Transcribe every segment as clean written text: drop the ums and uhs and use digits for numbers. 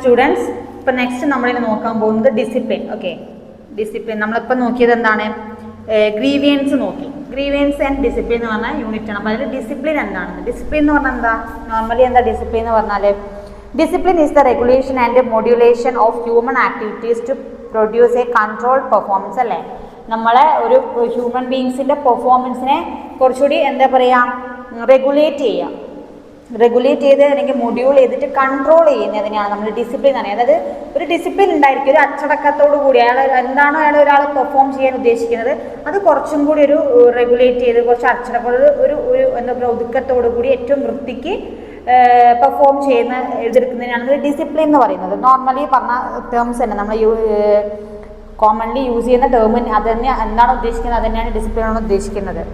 Students, ഇപ്പോൾ next നമ്മളിനി നോക്കാൻ പോകുന്നത് ഡിസിപ്ലിൻ. ഓക്കെ, ഡിസിപ്ലിൻ നമ്മളിപ്പോൾ നോക്കിയത് എന്താണ്? ഗ്രീവിയൻസ് നോക്കി. ഗ്രീവിയൻസ് ആൻഡ് ഡിസിപ്ലിൻ എന്ന് പറഞ്ഞാൽ യൂണിറ്റ് ആണ്. അപ്പോൾ അതിൽ ഡിസിപ്ലിൻ എന്താണ്? ഡിസിപ്ലിൻ എന്ന് പറഞ്ഞാൽ എന്താ? നോർമലി എന്താ ഡിസിപ്ലിൻ എന്ന് പറഞ്ഞാൽ? Discipline is the regulation and modulation of human activities to produce a controlled performance അല്ലേ? നമ്മളെ ഒരു ഹ്യൂമൻ ബീങ്സിൻ്റെ പെർഫോമൻസിനെ കുറച്ചുകൂടി എന്താ പറയുക, റെഗുലേറ്റ് ചെയ്യുക. റെഗുലേറ്റ് ചെയ്ത് അല്ലെങ്കിൽ മൊഡ്യൂൾ ചെയ്തിട്ട് കൺട്രോൾ ചെയ്യുന്നതിനെയാണ് നമ്മൾ ഡിസിപ്ലിൻ എന്ന് പറയുന്നത്. അതായത് ഒരു ഡിസിപ്ലിൻ ഉണ്ടായിരിക്കും, ഒരു അച്ചടക്കത്തോടു കൂടി അയാൾ എന്താണോ ഒരാൾ പെർഫോം ചെയ്യാൻ ഉദ്ദേശിക്കുന്നത് അത് കുറച്ചും കൂടി ഒരു റെഗുലേറ്റ് ചെയ്ത് കുറച്ച് അച്ചടക്കത്തോട് ഒരു എന്താ പറയുക ഒതുക്കത്തോടു കൂടി ഏറ്റവും വൃത്തിക്ക് പെർഫോം ചെയ്യുന്ന എഴുതെടുക്കുന്നതിനാണ് ഡിസിപ്ലിൻ എന്ന് പറയുന്നത്. നോർമലി പറഞ്ഞ ടേംസ് തന്നെ നമ്മൾ കോമൺലി യൂസ് ചെയ്യുന്ന ടേം അത് തന്നെ എന്താണ് ഉദ്ദേശിക്കുന്നത് അത് തന്നെയാണ് ഡിസിപ്ലിൻ ആണ് ഉദ്ദേശിക്കുന്നത്.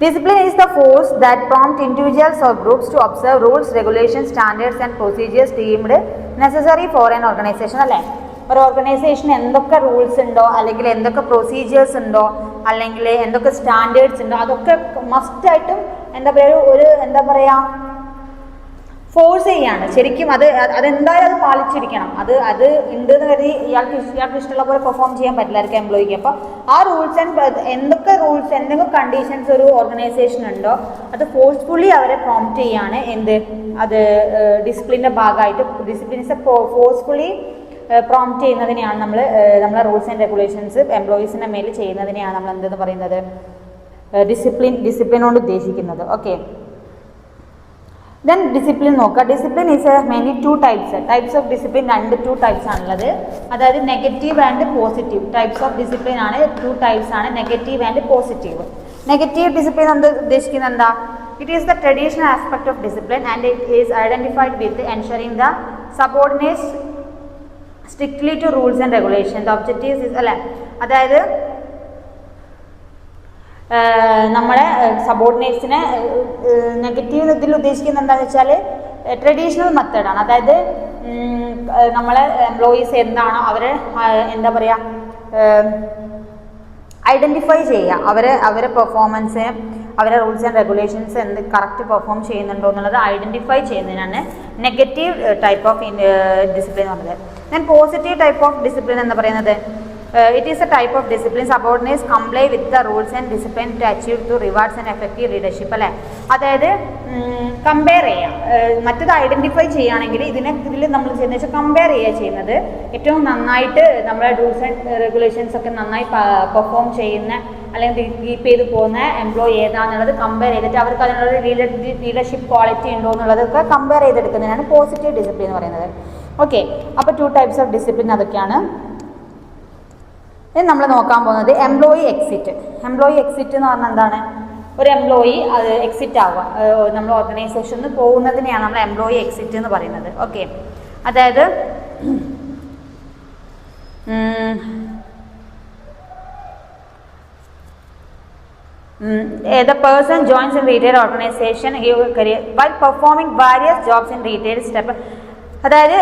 Discipline is the force that prompts individuals or groups to observe rules, regulations, standards and procedures deemed necessary for an organization. അല്ലേ, ഒരു ഓർഗനൈസേഷന് എന്തൊക്കെ റൂൾസ് ഉണ്ടോ അല്ലെങ്കിൽ എന്തൊക്കെ പ്രൊസീജിയേഴ്സ് ഉണ്ടോ അല്ലെങ്കിൽ എന്തൊക്കെ സ്റ്റാൻഡേർഡ്സ് ഉണ്ടോ അതൊക്കെ മസ്റ്റായിട്ടും എന്താ പറയുക ഒരു എന്താ പറയുക ഫോഴ്സ് ചെയ്യാണ് ശരിക്കും. അതെന്തായാലും അത് പാലിച്ചിരിക്കണം. അത് ഉണ്ടെന്ന് കരുതി ഇയാൾക്ക് ഇഷ്ടമുള്ള പോലെ പെർഫോം ചെയ്യാൻ പറ്റില്ലായിരിക്കും എംപ്ലോയിക്ക്. അപ്പോൾ ആ റൂൾസ് ആൻഡ് എന്തൊക്കെ കണ്ടീഷൻസ് ഒരു ഓർഗനൈസേഷൻ ഉണ്ടോ അത് ഫോഴ്സ്ഫുള്ളി അവരെ പ്രോംപ്റ്റ് ചെയ്യാണ് അത് ഡിസിപ്ലിൻ്റെ ഭാഗമായിട്ട്. ഡിസിപ്ലിൻ ഇസ് ഫോഴ്സ്ഫുള്ളി പ്രോംപ്റ്റ് ചെയ്യുന്നതിനെയാണ് നമ്മളെ റൂൾസ് ആൻഡ് റെഗുലേഷൻസ് എംപ്ലോയീസിൻ്റെ മേൽ ചെയ്യുന്നതിനെയാണ് നമ്മൾ എന്തെന്ന് പറയുന്നത് ഡിസിപ്ലിൻ കൊണ്ട് ഉദ്ദേശിക്കുന്നത്. ഓക്കെ, ദെൻ ഡിസിപ്ലിൻ നോക്കുക. Discipline is mainly types of discipline. Two types ആണുള്ളത്. അതായത് negative and positive types of discipline ആണ്. 2 ടൈപ്സ് ആണ്, negative and positive. Negative discipline എന്ത് ഉദ്ദേശിക്കുന്നത് എന്താ? It is the traditional aspect of discipline and it is identified with ensuring the subordinates strictly to rules and regulation. The objectives is അല്ലേ, അതായത് നമ്മുടെ സബോർഡിനേറ്റ്സിനെ negative ഇതിൽ ഉദ്ദേശിക്കുന്നത് എന്താണെന്ന് വെച്ചാൽ ട്രഡീഷണൽ മെത്തേഡാണ്. അതായത് നമ്മളെ എംപ്ലോയീസ് എന്താണോ അവരെ എന്താ പറയുക ഐഡൻറ്റിഫൈ ചെയ്യുക, അവരെ പെർഫോമൻസ് അവരെ rules and regulations correct perform ചെയ്യുന്നുണ്ടോ എന്നുള്ളത് ഐഡൻറ്റിഫൈ ചെയ്യുന്നതിനാണ് നെഗറ്റീവ് ടൈപ്പ് ഓഫ് ഡിസിപ്ലിൻ എന്ന് പറയുന്നത്. Then positive type of discipline എന്ന് പറയുന്നത് it is a type of discipline subordinates comply with the rules and discipline to achieve to rewards and effective leadership. അല്ലേ, അതായത് compare ചെയ്യാം. മറ്റത് identify ചെയ്യുകയാണെങ്കിൽ ഇതിൽ നമ്മൾ ചെയ്യുന്നത് വെച്ചാൽ കമ്പയർ ചെയ്യുന്നത് ഏറ്റവും നന്നായിട്ട് നമ്മളെ റൂൾസ് ആൻഡ് റെഗുലേഷൻസ് ഒക്കെ നന്നായി പെർഫോം ചെയ്യുന്ന അല്ലെങ്കിൽ കീപ്പ് ചെയ്ത് പോകുന്ന എംപ്ലോയി ഏതാണെന്നുള്ളത് കമ്പയർ ചെയ്തിട്ട് അവർക്ക് അതിനുള്ള ലീഡർഷിപ്പ് ക്വാളിറ്റി ഉണ്ടോ എന്നുള്ളതൊക്കെ കമ്പയർ ചെയ്തെടുക്കുന്നതിനാണ് പോസിറ്റീവ് ഡിസിപ്ലിൻ എന്ന് പറയുന്നത്. ഓക്കെ, അപ്പോൾ 2 ടൈപ്സ് ഓഫ് ഡിസിപ്ലിൻ അതൊക്കെയാണ്. ഇനി നമ്മൾ നോക്കാൻ പോകുന്നത് എംപ്ലോയി എക്സിറ്റ്. എംപ്ലോയി എക്സിറ്റ് എന്ന് പറഞ്ഞാൽ എന്താണ്? ഒരു എംപ്ലോയി അത് എക്സിറ്റ് ആവുക, നമ്മൾ ഓർഗനൈസേഷനിൽ പോകുന്നതിനെയാണ് നമ്മൾ എംപ്ലോയി എക്സിറ്റ് എന്ന് പറയുന്നത്. ഓക്കെ, അതായത് the person joins in retail organization while performing various jobs in retail step. അതായത്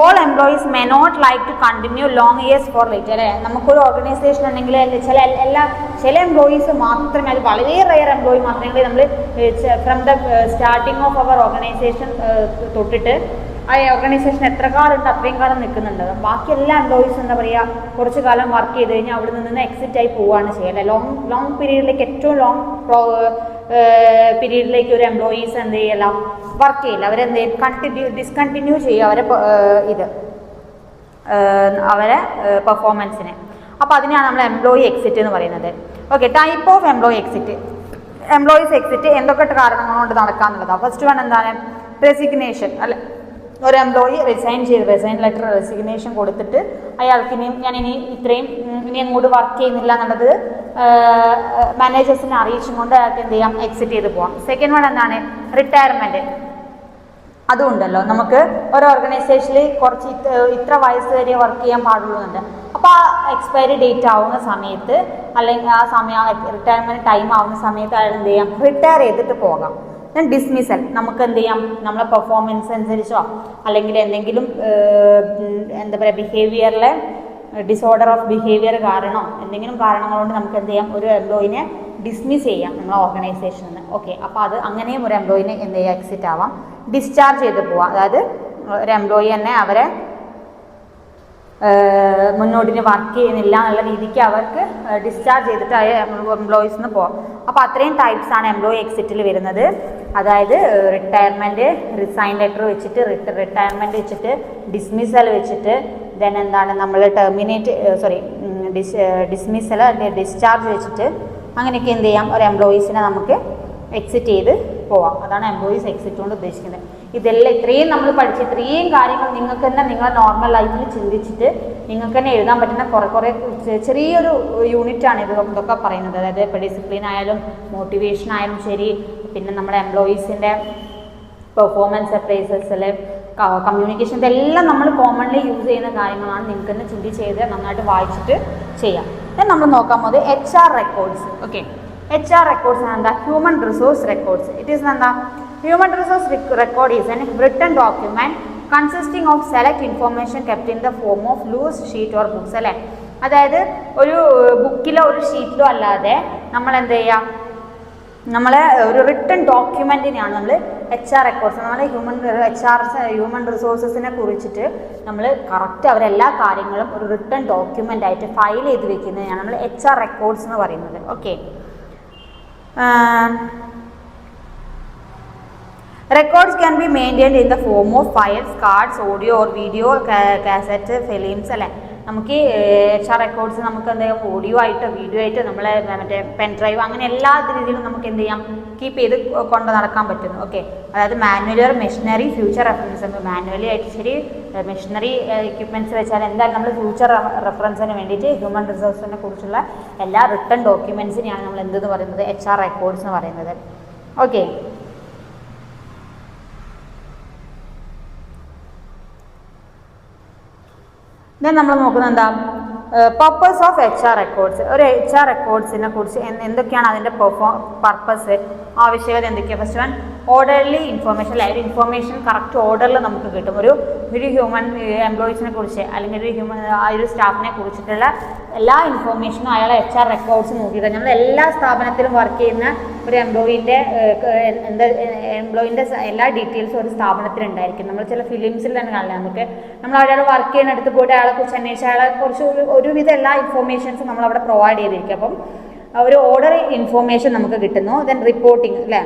all employees may not like to continue long years for late. അല്ലേ, നമുക്കൊരു ഓർഗനൈസേഷൻ ഉണ്ടെങ്കിൽ ചില എംപ്ലോയീസ് മാത്രമേ, അത് വളരെ റെയർ എംപ്ലോയി മാത്രമേ നമ്മൾ from the starting of our organisation തൊട്ടിട്ട് ആ ഓർഗനൈസേഷൻ എത്ര കാലം ഉണ്ട് അത്രയും കാലം നിൽക്കുന്നുണ്ട്. ബാക്കി എല്ലാ എംപ്ലോയീസും എന്താ പറയുക കുറച്ച് കാലം വർക്ക് ചെയ്ത് കഴിഞ്ഞാൽ അവിടെ നിന്ന് എക്സിറ്റ് ആയി പോവുകയാണ് ചെയ്യുക. ലോങ് പീരീഡിലേക്ക് ഏറ്റവും ലോങ് പീരീഡിലേക്ക് ഒരു എംപ്ലോയീസ് എന്ത് ചെയ്യല്ല വർക്ക് ചെയ്യില്ല. അവരെന്ത് ചെയ്യും ഡിസ്കണ്ടിന്യൂ ചെയ്യും അവരെ പെർഫോമൻസിനെ. അപ്പോൾ അതിനെയാണ് നമ്മൾ എംപ്ലോയി എക്സിറ്റ് എന്ന് പറയുന്നത്. Okay, type of employee exit. Employees exit എന്തൊക്കെ കാരണങ്ങൾ കൊണ്ട് നടക്കാന്നുള്ളതാണ്. ഫസ്റ്റ് വൺ എന്താണ്? റെസിഗ്നേഷൻ. അല്ലെ, ഒരു എംപ്ലോയി റിസൈൻ ലെറ്റർ റെസിഗ്നേഷൻ കൊടുത്തിട്ട് അയാൾക്ക് ഇനി അങ്ങോട്ട് വർക്ക് ചെയ്യുന്നില്ല എന്നുള്ളത് മാനേജേഴ്സിനെ അറിയിച്ചും കൊണ്ട് അയാൾക്ക് എന്ത് ചെയ്യാം എക്സിറ്റ് ചെയ്ത് പോകാം. സെക്കൻഡ് വൺ എന്താണ്? റിട്ടയർമെൻറ്റ്. അതുകൊണ്ടല്ലോ നമുക്ക് ഒരു ഓർഗനൈസേഷനിൽ കുറച്ച് ഇത്ര വയസ്സ് വരെ വർക്ക് ചെയ്യാൻ പാടുള്ളൂ എന്നുണ്ട്. അപ്പോൾ ആ എക്സ്പയറി ഡേറ്റ് ആവുന്ന സമയത്ത് അല്ലെങ്കിൽ ആ റിട്ടയർമെൻറ്റ് ടൈം ആവുന്ന സമയത്ത് അയാൾ എന്ത് ചെയ്യാം റിട്ടയർ ചെയ്തിട്ട് പോകാം. Then dismissal. നമുക്ക് എന്ത് ചെയ്യാം നമ്മളെ പെർഫോമൻസ് അനുസരിച്ചോ അല്ലെങ്കിൽ എന്തെങ്കിലും എന്താ പറയുക ബിഹേവിയറിലെ ഡിസോർഡർ ഓഫ് ബിഹേവിയർ കാരണമോ എന്തെങ്കിലും കാരണങ്ങൾ കൊണ്ട് നമുക്ക് എന്ത് ചെയ്യാം ഒരു എംപ്ലോയിനെ ഡിസ്മിസ് ചെയ്യാം നമ്മളെ ഓർഗനൈസേഷനിൽ നിന്ന്. ഓക്കെ, അപ്പോൾ അത് അങ്ങനെയും ഒരു എംപ്ലോയിനെ എന്ത് ചെയ്യുക എക്സിറ്റ് ആവാം. ഡിസ്ചാർജ് ചെയ്ത് പോവാം. അതായത് ഒരു എംപ്ലോയി തന്നെ അവരെ മുന്നോട്ടിന് വർക്ക് ചെയ്യുന്നില്ല എന്നുള്ള രീതിക്ക് അവർക്ക് ഡിസ്ചാർജ് ചെയ്തിട്ട് എംപ്ലോയീസിന് പോകാം. അപ്പോൾ അത്രയും ടൈപ്സാണ് എംപ്ലോയി എക്സിറ്റിൽ വരുന്നത്. അതായത് റിട്ടയർമെൻറ്റ്, റിസൈൻ ലെറ്റർ വെച്ചിട്ട്, റിട്ടയർമെൻറ്റ് വെച്ചിട്ട്, ഡിസ്മിസൽ വെച്ചിട്ട്, ദെൻ എന്താണ് നമ്മൾ ഡിസ്മിസൽ, ഡിസ്ചാർജ് വെച്ചിട്ട് അങ്ങനെയൊക്കെ എന്ത് ചെയ്യാം, ഒരു എംപ്ലോയീസിനെ നമുക്ക് എക്സിറ്റ് ചെയ്ത് പോവാം. അതാണ് എംപ്ലോയീസ് എക്സിറ്റ് കൊണ്ട് ഉദ്ദേശിക്കുന്നത്. ഇതെല്ലാം ഇത്രയും നമ്മൾ പഠിച്ച ഇത്രയും കാര്യങ്ങൾ നിങ്ങൾക്ക് തന്നെ നിങ്ങളുടെ നോർമൽ ലൈഫിൽ ചിന്തിച്ചിട്ട് നിങ്ങൾക്ക് തന്നെ എഴുതാൻ പറ്റുന്ന കുറേ ചെറിയൊരു യൂണിറ്റാണ് ഇതൊക്കെ പറയുന്നത്. അതായത് ഇപ്പോൾ ഡിസിപ്ലിൻ ആയാലും മോട്ടിവേഷൻ ആയാലും ശരി, പിന്നെ നമ്മുടെ എംപ്ലോയീസിൻ്റെ പെർഫോമൻസ് അപ്രൈസസിൽ, കമ്മ്യൂണിക്കേഷൻ, ഇതെല്ലാം നമ്മൾ കോമൺലി യൂസ് ചെയ്യുന്ന കാര്യങ്ങളാണ്. നിങ്ങൾക്ക് തന്നെ ചിന്തിച്ച് ചെയ്ത് നന്നായിട്ട് വായിച്ചിട്ട് ചെയ്യാം. ദെൻ നമ്മൾ നോക്കാൻ പോകുന്നത് HR records. Okay, HR records എന്താ? Human resource records. It is എന്താ? Human resource record is an written document consisting of select information kept in the form of loose sheet or books. അല്ലേ, അതായത് ഒരു ബുക്കിലോ ഒരു ഷീറ്റിലോ അല്ലാതെ നമ്മൾ എന്ത് ചെയ്യുക, നമ്മളെ ഒരു റിട്ടൺ ഡോക്യുമെൻറ്റിനെയാണ് നമ്മൾ HR റെക്കോർഡ്സ്. നമ്മൾ ഹ്യൂമൻ റിസോഴ്സസിനെ കുറിച്ചിട്ട് നമ്മൾ കറക്റ്റ് അവരെല്ലാ കാര്യങ്ങളും ഒരു റിട്ടൺ ഡോക്യുമെൻ്റ് ആയിട്ട് ഫയൽ ചെയ്ത് വെക്കുന്നതിനാണ് നമ്മൾ HR റെക്കോർഡ്സ് എന്ന് പറയുന്നത്. Okay, records can be maintained in the form of files, cards, audio or video, cassette, films. അല്ലേ, നമുക്ക് HR റെക്കോർഡ്സ് നമുക്ക് എന്ത് ചെയ്യാം, ഓഡിയോ ആയിട്ട്, വീഡിയോ ആയിട്ട്, നമ്മളെ മറ്റേ പെൻ ഡ്രൈവ്, അങ്ങനെ എല്ലാ രീതിയിലും നമുക്ക് എന്ത് ചെയ്യാം, കീപ്പ് ചെയ്ത് കൊണ്ട് നടക്കാൻ പറ്റുന്നു. ഓക്കെ, അതായത് manual, machinery, future reference. Manually ആയിട്ട് ശരി, മെഷീനറി എക്യുപ്മെൻറ്റ്സ് വെച്ചാൽ എന്തായാലും നമ്മൾ ഫ്യൂച്ചർ റെഫറൻസിന് വേണ്ടിയിട്ട് ഹ്യൂമൻ റിസോഴ്സിനെ കുറിച്ചുള്ള എല്ലാ റിട്ടൺ ഡോക്യുമെൻറ്റ്സിനെയാണ് നമ്മൾ എന്തെന്ന് പറയുന്നത്, HR റെക്കോർഡ്സ് എന്ന് പറയുന്നത്. ഓക്കെ, ദെൻ നമ്മൾ നോക്കുന്നത് എന്താ, പർപ്പസ് ഓഫ് HR റെക്കോർഡ്സ്. ഒരു HR റെക്കോർഡ്സിനെ കുറിച്ച് എന്തൊക്കെയാണ് അതിൻ്റെ പർപ്പസ്, ആവശ്യകത എന്തൊക്കെയാണ്? First one, orderly information. അല്ലെ, ഒരു ഇൻഫോർമേഷൻ കറക്റ്റ് ഓർഡറിൽ നമുക്ക് കിട്ടും. ഒരു ഹ്യൂമൻ എംപ്ലോയീസിനെ കുറിച്ച് അല്ലെങ്കിൽ ഒരു സ്റ്റാഫിനെ കുറിച്ചിട്ടുള്ള എല്ലാ ഇൻഫോർമേഷനും അയാളെ HR റെക്കോർഡ്സ് നോക്കിയിട്ട് നമ്മൾ എല്ലാ സ്ഥാപനത്തിലും വർക്ക് ചെയ്യുന്ന ഒരു എംപ്ലോയീൻ്റെ എല്ലാ ഡീറ്റെയിൽസും ഒരു സ്ഥാപനത്തിലുണ്ടായിരിക്കും. നമ്മൾ ചില ഫിലിംസിൽ തന്നെ കാണില്ല, നമുക്ക് നമ്മൾ അയാൾ വർക്ക് ചെയ്യുന്നിടത്ത് പോയിട്ട് അയാളെ കുറിച്ച് അന്വേഷിച്ച് അയാളെ കുറിച്ച് ഒരുവിധ എല്ലാ ഇൻഫോർമേഷൻസും നമ്മളവിടെ പ്രൊവൈഡ് ചെയ്തിരിക്കും. അപ്പം ഒരു ഓർഡർ ഇൻഫോർമേഷൻ നമുക്ക് കിട്ടുന്നു. Then reporting. അല്ലേ,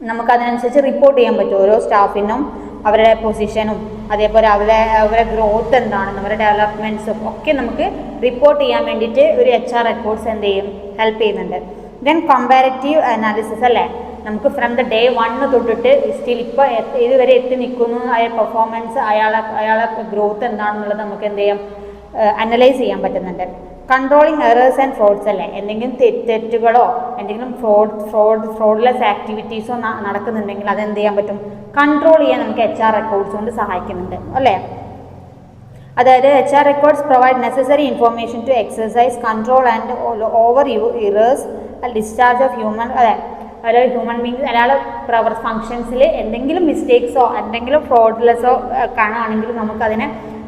നമുക്കതിനനുസരിച്ച് റിപ്പോർട്ട് ചെയ്യാൻ പറ്റും ഓരോ സ്റ്റാഫിനും അവരുടെ പൊസിഷനും, അതേപോലെ അവരുടെ ഗ്രോത്ത് എന്താണെന്ന്, അവരുടെ ഡെവലപ്മെൻറ്റ്സും ഒക്കെ നമുക്ക് റിപ്പോർട്ട് ചെയ്യാൻ വേണ്ടിയിട്ട് ഒരു HR റെക്കോർഡ്സ് എന്ത് ചെയ്യും, ഹെൽപ്പ് ചെയ്യുന്നുണ്ട്. Then comparative analysis. അല്ലേ, നമുക്ക് ഫ്രം ദ ഡേ 1 തൊട്ടിട്ട് സ്റ്റിൽ ഇപ്പോൾ ഇതുവരെ എത്തി നിൽക്കുന്നു പെർഫോമൻസ്, അയാളെ ഗ്രോത്ത് എന്താണെന്നുള്ളത് നമുക്ക് എന്ത് ചെയ്യാം, അനലൈസ് ചെയ്യാൻ പറ്റുന്നുണ്ട്. Controlling errors and fruits. അല്ലേ, എന്തെങ്കിലും തെറ്റുകളോ എന്തെങ്കിലും ഫ്രോഡ്ലെസ് ആക്ടിവിറ്റീസോ നടക്കുന്നുണ്ടെങ്കിൽ അതെന്ത് ചെയ്യാൻ പറ്റും, കൺട്രോൾ ചെയ്യാൻ നമുക്ക് HR റെക്കോർഡ്സ് കൊണ്ട് സഹായിക്കുന്നുണ്ട്. അല്ലേ, അതായത് HR records provide necessary information to exercise control and over errors, discharge of human. അതെ, ഹ്യൂമൻ ബീങ്സ് അയാൾ ഫങ്ഷൻസിൽ എന്തെങ്കിലും മിസ്റ്റേക്സോ എന്തെങ്കിലും ഫ്രോഡ്ലെസ്സോ കാണുകയാണെങ്കിലും നമുക്കതിനെ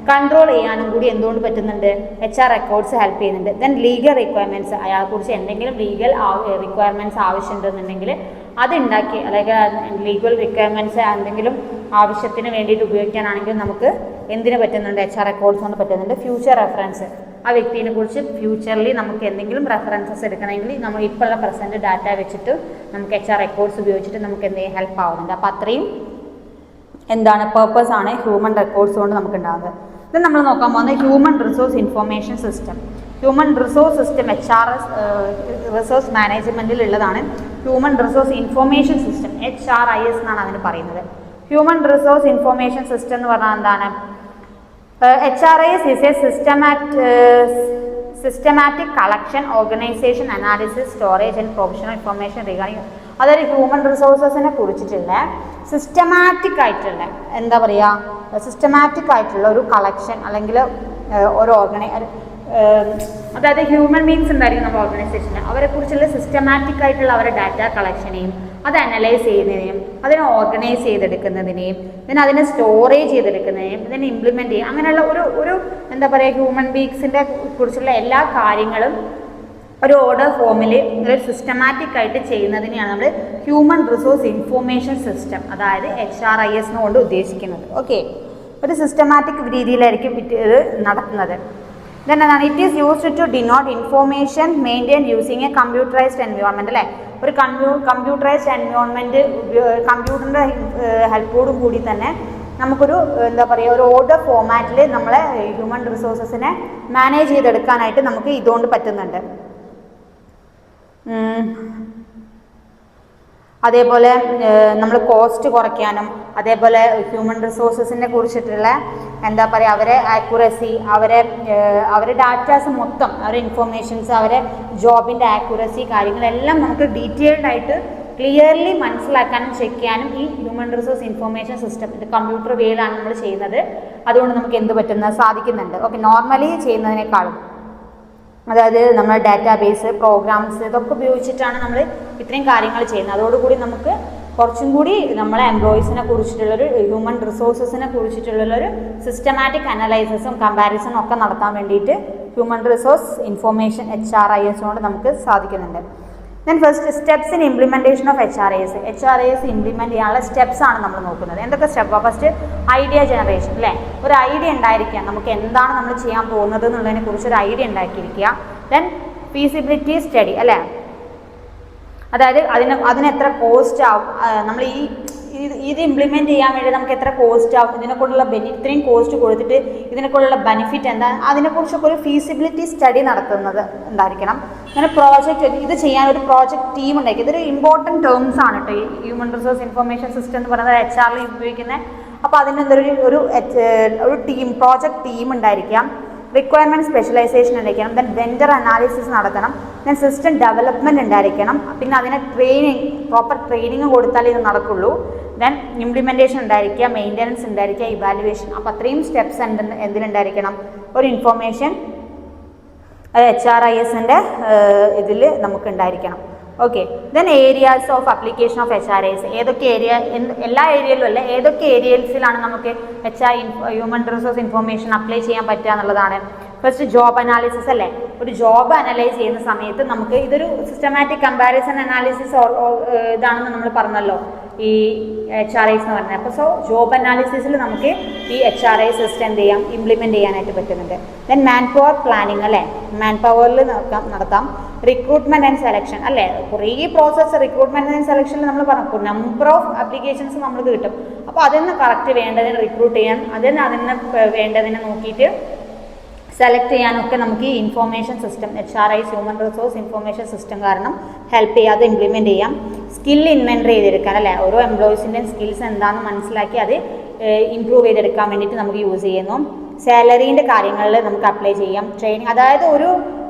കൺട്രോൾ ചെയ്യാനും കൂടി എന്തുകൊണ്ട് പറ്റുന്നുണ്ട്, HR റെക്കോർഡ്സ് ഹെൽപ്പ് ചെയ്യുന്നുണ്ട്. Then legal requirements. അയാളെക്കുറിച്ച് എന്തെങ്കിലും ലീഗൽ റിക്വയർമെൻറ്റ്സ് ആവശ്യമുണ്ടെന്നുണ്ടെങ്കിൽ അതുണ്ടാക്കി, അല്ലെങ്കിൽ ലീഗൽ റിക്വയർമെൻറ്റ്സ് എന്തെങ്കിലും ആവശ്യത്തിന് വേണ്ടിയിട്ട് ഉപയോഗിക്കാനാണെങ്കിൽ നമുക്ക് എന്തിനു പറ്റുന്നുണ്ട്, HR റെക്കോർഡ്സ് കൊണ്ട് പറ്റുന്നുണ്ട്. Future reference. ആ വ്യക്തിനെ കുറിച്ച് ഫ്യൂച്ചറിൽ നമുക്ക് എന്തെങ്കിലും റെഫറൻസസ് എടുക്കണമെങ്കിൽ നമ്മൾ ഇപ്പോഴുള്ള പ്രസൻറ്റ് ഡാറ്റ വെച്ചിട്ട് നമുക്ക് HR റെക്കോർഡ്സ് ഉപയോഗിച്ചിട്ട് നമുക്ക് എന്തെങ്കിലും ഹെൽപ്പ് ആവുന്നുണ്ട്. അപ്പോൾ അത്രയും എന്താണ് പേർപ്പസ് ആണ് ഹ്യൂമൻ റെക്കോർഡ്സ് കൊണ്ട് നമുക്ക് ഉണ്ടാകുന്നത്. ഇത് നമ്മൾ നോക്കാൻ പോകുന്നത് human resource information system. Human resource system HRS resource മാനേജ്മെൻറ്റിൽ ഉള്ളതാണ് human resource information system, HRIS എന്നാണ് അതിന് പറയുന്നത്. ഹ്യൂമൻ റിസോഴ്സ് ഇൻഫർമേഷൻ സിസ്റ്റം എന്ന് പറഞ്ഞാൽ എന്താണ്? HRIS is a systematic collection, organization, analysis, storage and provision information regarding. അതായത് ഹ്യൂമൻ റിസോഴ്സസിനെ കുറിച്ചിട്ടുള്ള സിസ്റ്റമാറ്റിക് ആയിട്ടുള്ള എന്താ പറയുക, സിസ്റ്റമാറ്റിക് ആയിട്ടുള്ള ഒരു കളക്ഷൻ അല്ലെങ്കിൽ ഒരു അതായത് ഹ്യൂമൻ ബീങ്സ് ഉണ്ടായിരിക്കും നമ്മുടെ ഓർഗനൈസേഷന്, അവരെക്കുറിച്ചുള്ള സിസ്റ്റമാറ്റിക് ആയിട്ടുള്ള അവരുടെ ഡാറ്റ കളക്ഷനെയും അത് അനലൈസ് ചെയ്യുന്നതിനെയും അതിനെ ഓർഗനൈസ് ചെയ്തെടുക്കുന്നതിനെയും പിന്നെ അതിനെ സ്റ്റോറേജ് ചെയ്തെടുക്കുന്നതിനെയും ഇതിനെ ഇംപ്ലിമെൻറ്റ് ചെയ്യും, അങ്ങനെയുള്ള ഒരു എന്താ പറയുക ഹ്യൂമൻ ബീങ്സിൻ്റെ കുറിച്ചുള്ള എല്ലാ കാര്യങ്ങളും ഒരു ഓർഡർ ഫോമിൽ ഒരു സിസ്റ്റമാറ്റിക് ആയിട്ട് ചെയ്യുന്നതിനെയാണ് നമ്മൾ ഹ്യൂമൻ റിസോഴ്സ് ഇൻഫോർമേഷൻ സിസ്റ്റം, അതായത് HRIS കൊണ്ട് ഉദ്ദേശിക്കുന്നത്. ഓക്കെ, ഒരു സിസ്റ്റമാറ്റിക് രീതിയിലായിരിക്കും ഇത് നടത്തുന്നത്. ദെൻ എന്താണ്, it is used to denote information maintain using a computerised environment അല്ലേ. ഒരു കമ്പ്യൂട്ടറൈസ്ഡ് എൻവയോൺമെൻറ്റ് കമ്പ്യൂട്ടറിൻ്റെ ഹെൽപ്പോടും കൂടി തന്നെ നമുക്കൊരു എന്താ പറയുക, ഒരു ഓർഡർ ഫോമാറ്റിൽ നമ്മളെ ഹ്യൂമൻ റിസോഴ്സസിനെ മാനേജ് ചെയ്തെടുക്കാനായിട്ട് നമുക്ക് ഇതുകൊണ്ട് പറ്റുന്നുണ്ട്. അതേപോലെ നമ്മൾ കോസ്റ്റ് കുറയ്ക്കാനും, അതേപോലെ ഹ്യൂമൻ റിസോഴ്സസിനെ കുറിച്ചിട്ടുള്ള എന്താ പറയുക, അവരെ ആക്യുറസി, അവരെ ഡാറ്റാസ് മൊത്തം, അവരെ ഇൻഫോർമേഷൻസ്, അവരെ ജോബിൻ്റെ ആക്യുറസി കാര്യങ്ങളെല്ലാം നമുക്ക് ഡീറ്റെയിൽഡ് ആയിട്ട് ക്ലിയർലി മനസ്സിലാക്കാനും ചെക്ക് ചെയ്യാനും ഈ ഹ്യൂമൻ റിസോഴ്സ് ഇൻഫോർമേഷൻ സിസ്റ്റം ഇത് കമ്പ്യൂട്ടർ വേയിലാണ് നമ്മൾ ചെയ്യുന്നത്. അതുകൊണ്ട് നമുക്ക് എന്ത് പറ്റുന്നത് സാധിക്കുന്നുണ്ട്. ഓക്കെ, നോർമലി ചെയ്യുന്നതിനേക്കാളും, അതായത് നമ്മൾ ഡാറ്റാബേസ്, പ്രോഗ്രാംസ് ഇതൊക്കെ ഉപയോഗിച്ചിട്ടാണ് നമ്മൾ ഇത്രയും കാര്യങ്ങൾ ചെയ്യുന്നത്. അതോടുകൂടി നമുക്ക് കുറച്ചും കൂടി നമ്മളെ എംപ്ലോയീസിനെ കുറിച്ചിട്ടുള്ളൊരു ഹ്യൂമൻ റിസോഴ്സസിനെ കുറിച്ചിട്ടുള്ളൊരു സിസ്റ്റമാറ്റിക് അനലൈസിസും കമ്പാരിസണും ഒക്കെ നടത്താൻ വേണ്ടിയിട്ട് ഹ്യൂമൻ റിസോഴ്സ് ഇൻഫോർമേഷൻ HRIS കൊണ്ട് നമുക്ക് സാധിക്കുന്നുണ്ട്. Then first steps in implementation of HRIS. HRIS implement ചെയ്യാനുള്ള സ്റ്റെപ്സ് ആണ് നമ്മൾ നോക്കുന്നത്. എന്തൊക്കെ സ്റ്റെപ്പാണ്? ഫസ്റ്റ് ഐഡിയ ജനറേഷൻ അല്ലേ. ഒരു ഐഡിയ ഉണ്ടായിരിക്കുക, നമുക്ക് എന്താണ് നമ്മൾ ചെയ്യാൻ പോകുന്നത് എന്നുള്ളതിനെ കുറിച്ച് ഒരു ഐഡിയ ഉണ്ടാക്കിയിരിക്കുക. ദെൻ ഫീസിബിലിറ്റി സ്റ്റഡി അല്ലേ, അതായത് അതിന് എത്ര കോസ്റ്റ് ആവും, നമ്മൾ ഇത് ഇംപ്ലിമെൻറ്റ് ചെയ്യാൻ വേണ്ടി നമുക്ക് എത്ര കോസ്റ്റ് ആവും, ഇതിനെക്കൊണ്ടുള്ള ഇത്രയും കോസ്റ്റ് കൊടുത്തിട്ട് ഇതിനെക്കൊണ്ടുള്ള ബെനിഫിറ്റ് എന്താ, അതിനെക്കുറിച്ചൊക്കെ ഒരു ഫീസിബിലിറ്റി സ്റ്റഡി നടത്തുന്നത് ഉണ്ടായിരിക്കണം. അങ്ങനെ പ്രോജക്റ്റ് ഇത് ചെയ്യാൻ ഒരു പ്രോജക്റ്റ് ടീം ഉണ്ടാക്കി. ഇതൊരു ഇമ്പോർട്ടൻറ്റ് ടേംസ് ആണ് കേട്ടോ ഈ ഹ്യൂമൻ റിസോഴ്സ് ഇൻഫർമേഷൻ സിസ്റ്റം എന്ന് പറയുന്നത്, HR ഉപയോഗിക്കുന്നത്. അപ്പോൾ അതിനെന്തൊരു ഒരു ടീം, പ്രോജക്റ്റ് ടീം ഉണ്ടായിരിക്കാം. റിക്വയർമെൻറ്റ് സ്പെഷ്യലൈസേഷൻ ഉണ്ടായിരിക്കണം. ദെൻ വെൻഡർ അനാലിസിസ് നടത്തണം. ദെൻ സിസ്റ്റം ഡെവലപ്മെൻറ്റ് ഉണ്ടായിരിക്കണം. പിന്നെ അതിനെ പ്രോപ്പർ ട്രെയിനിങ് കൊടുത്താലേ ഇത് നടക്കുള്ളൂ. ദെൻ ഇംപ്ലിമെൻറ്റേഷൻ ഉണ്ടായിരിക്കുക, മെയിൻ്റനൻസ് ഉണ്ടായിരിക്കുക, ഇവാലുവേഷൻ. അപ്പോൾ അത്രയും സ്റ്റെപ്സ് എന്തിനുണ്ടായിരിക്കണം, ഒരു ഇൻഫോർമേഷൻ HRISൻ്റെ ഇതിൽ നമുക്കുണ്ടായിരിക്കണം. Okay, then areas of application of HRIS. ഏതൊക്കെ എല്ലാ ഏരിയയിലും അല്ല, ഏതൊക്കെ ഏരിയസിലാണ് നമുക്ക് ഹ്യൂമൻ റിസോഴ്സ് ഇൻഫോർമേഷൻ അപ്ലൈ ചെയ്യാൻ പറ്റുക എന്നുള്ളതാണ്. ഫസ്റ്റ് ജോബ് അനാലിസിസ് അല്ലേ. ഒരു ജോബ് അനലൈസ് ചെയ്യുന്ന സമയത്ത് നമുക്ക് ഇതൊരു സിസ്റ്റമാറ്റിക് കമ്പാരിസൺ അനാലിസിസ് ഇതാണെന്ന് നമ്മൾ പറഞ്ഞല്ലോ ഈ HRIS എന്ന് പറഞ്ഞത്. അപ്പോൾ ജോബ് അനാലിസിസിൽ നമുക്ക് ഈ HRIS സിസ്റ്റം എന്ത് ചെയ്യാം, ഇംപ്ലിമെൻറ്റ് ചെയ്യാനായിട്ട് പറ്റുന്നുണ്ട്. ദെൻ മാൻ പവർ പ്ലാനിങ് അല്ലേ, മാൻ പവറിൽ നടത്താം. റിക്രൂട്ട്മെൻറ്റ് ആൻഡ് സെലക്ഷൻ അല്ലേ, കുറേ പ്രോസസ്സ് റിക്രൂട്ട്മെൻറ്റ് ആൻഡ് സെലക്ഷനിൽ നമ്മൾ പറഞ്ഞു നമ്പർ ഓഫ് ആപ്ലിക്കേഷൻസ് നമുക്ക് കിട്ടും. അപ്പോൾ അതിന് കറക്റ്റ് വേണ്ടതിന് റിക്രൂട്ട് ചെയ്യാൻ, അതിന് വേണ്ടതിനെ നോക്കിയിട്ട് സെലക്ട് ചെയ്യാനൊക്കെ നമുക്ക് ഈ information system HRIS human resource information system കാരണം ഹെൽപ്പ് ചെയ്യാം, അത് ഇംപ്ലിമെൻറ്റ് ചെയ്യാം. സ്കിൽ ഇൻവെൻറ്ററി ചെയ്തെടുക്കാൻ അല്ലേ, ഓരോ എംപ്ലോയീസിൻ്റെയും സ്കിൽസ് എന്താണെന്ന് മനസ്സിലാക്കി അത് ഇമ്പ്രൂവ് ചെയ്തെടുക്കാൻ വേണ്ടിയിട്ട് നമുക്ക് യൂസ് ചെയ്യുന്നു. സാലറീൻ്റെ കാര്യങ്ങളിൽ നമുക്ക് അപ്ലൈ ചെയ്യാം. ട്രെയിനിങ്, അതായത്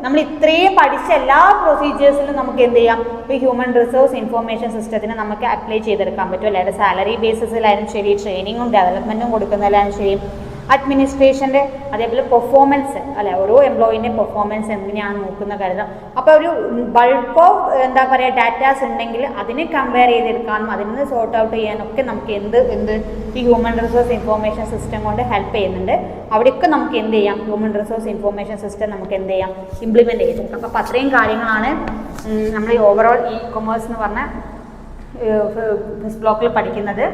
നമ്മൾ ഇത്രയും പഠിച്ച എല്ലാ പ്രൊസീജിയേഴ്സിലും നമുക്ക് എന്ത് ചെയ്യാം, ഇപ്പോൾ ഹ്യൂമൻ റിസോഴ്സ് ഇൻഫോർമേഷൻ സിസ്റ്റത്തിന് നമുക്ക് അപ്ലൈ ചെയ്തെടുക്കാൻ പറ്റും. അല്ലാതെ സാലറി ബേസിസിലായാലും ശരി, ട്രെയിനിങ്ങും ഡെവലപ്മെൻറ്റും കൊടുക്കുന്നതിലായാലും ശരി, അഡ്മിനിസ്ട്രേഷൻ്റെ അതേപോലെ പെർഫോമൻസ് അല്ലെ, ഓരോ എംപ്ലോയിൻ്റെ പെർഫോമൻസ് എങ്ങനെയാണ് നോക്കുന്ന കാര്യം. അപ്പോൾ ഒരു ബൾക്ക് ഓഫ് എന്താ പറയുക ഡാറ്റാസ് ഉണ്ടെങ്കിൽ അതിനെ കമ്പയർ ചെയ്തെടുക്കാനും അതിന് സോർട്ട് ഔട്ട് ചെയ്യാനൊക്കെ നമുക്ക് എന്ത് ഈ ഹ്യൂമൻ റിസോഴ്സ് ഇൻഫോർമേഷൻ സിസ്റ്റം കൊണ്ട് ഹെൽപ്പ് ചെയ്യുന്നുണ്ട്. അവിടെയൊക്കെ നമുക്ക് എന്ത് ചെയ്യാം, ഹ്യൂമൻ റിസോഴ്സ് ഇൻഫോർമേഷൻ സിസ്റ്റം നമുക്ക് എന്ത് ചെയ്യാം, ഇംപ്ലിമെൻറ്റ് ചെയ്തെടുക്കാം. അപ്പോൾ അത്രയും കാര്യങ്ങളാണ് നമ്മൾ ഈ ഓവറോൾ ഈ കൊമേഴ്സ് എന്ന് പറഞ്ഞ ഫസ്റ്റ് ബ്ലോക്കിൽ പഠിക്കുന്നത്.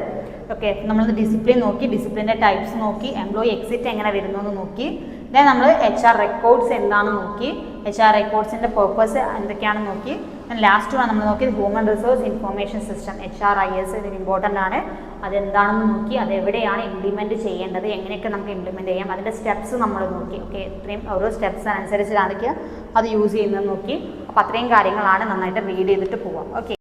ഓക്കെ, നമ്മൾ ഡിസിപ്ലിൻ നോക്കി, ഡിസിപ്ലിൻ്റെ ടൈപ്സ് നോക്കി, എംപ്ലോയി എക്സിറ്റ് എങ്ങനെ വരുന്നു എന്ന് നോക്കി. ദെൻ നമ്മൾ HR റെക്കോർഡ്സ് എന്താണെന്ന് നോക്കി, HR റെക്കോർഡ്സിൻ്റെ പേർപ്പസ് എന്തൊക്കെയാണെന്ന് നോക്കി. ദെൻ ലാസ്റ്റ് നമ്മൾ നോക്കിയത് human resource information system HRIS. ഇതിന് ഇമ്പോർട്ടൻ്റ് ആണ്, അതെന്താണെന്ന് നോക്കി, അതെവിടെയാണ് ഇംപ്ലിമെൻറ്റ് ചെയ്യേണ്ടത്, എങ്ങനെയൊക്കെ നമുക്ക് ഇംപ്ലിമെൻറ്റ് ചെയ്യാം, അതിൻ്റെ സ്റ്റെപ്സ് നമ്മൾ നോക്കി. ഓക്കെ, ഇത്രയും ഓരോ സ്റ്റെപ്സ് അനുസരിച്ച് കാണിക്കുക, അത് യൂസ് ചെയ്യുന്നത് നോക്കി. അപ്പോൾ അത്രയും കാര്യങ്ങളാണ്, നന്നായിട്ട് റീഡ് ചെയ്തിട്ട് പോവാം. ഓക്കെ.